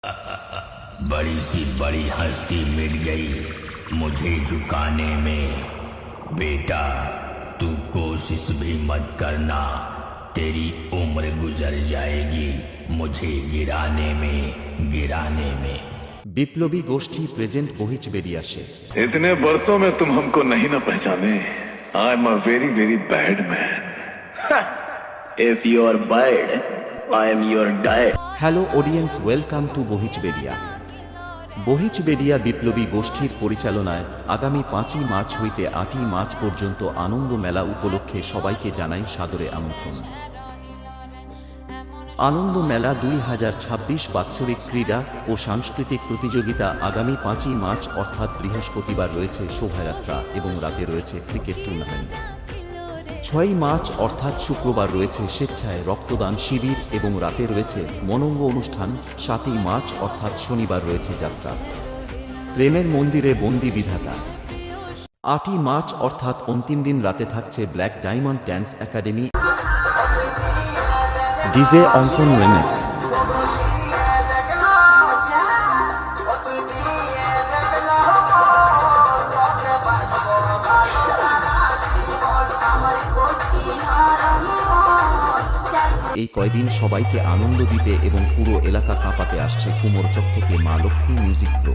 बड़ी सी बड़ी हस्ती मिट गई मुझे झुकाने में। बेटा तू कोशिश भी मत करना, तेरी उम्र गुजर जाएगी मुझे गिराने में। বিপ্লবী গোষ্ঠী প্রেজেন্ট বহিচ বেরিয়ে আসে। इतने बरसों में तुम हमको नहीं ना पहचाने। I am a very very bad man. If you are bad, I am your dad. Hello audience, welcome to বহিচ বেরিয়া। বহিচ বেরিয়া বিপ্লবী গোষ্ঠীর পরিচালনায় আগামী 5ই মার্চ হইতে 8ই মার্চ পর্যন্ত আনন্দ মেলা উপলক্ষে সবাইকে জানাই সাদরে আমন্ত্রণ। আনন্দ মেলা 2026 বাৎসরিক ক্রীড়া ও সাংস্কৃতিক প্রতিযোগিতা আগামী 5ই মার্চ অর্থাৎ বৃহস্পতিবার রয়েছে শোভাযাত্রা এবং রাতে রয়েছে ক্রিকেট টুর্নামেন্ট। 6ই মার্চ অর্থাৎ শুক্রবার রয়েছে স্বেচ্ছায় রক্তদান শিবির এবং রাতে রয়েছে মনোঙ্গ অনুষ্ঠান। 7ই মার্চ অর্থাৎ শনিবার রয়েছে যাত্রা প্রেমের মন্দিরে বন্দি বিধাতা। 8ই মার্চ অর্থাৎ অন্তিম দিন রাতে থাকছে black diamond dance academy DJ অঙ্কন রেমিক্স। এই কয়দিন সবাইকে আনন্দ দিতে এবং পুরো এলাকা কাঁপাতে আসছে কুমোরচক থেকে মা লক্ষ্মী মিউজিক প্রো।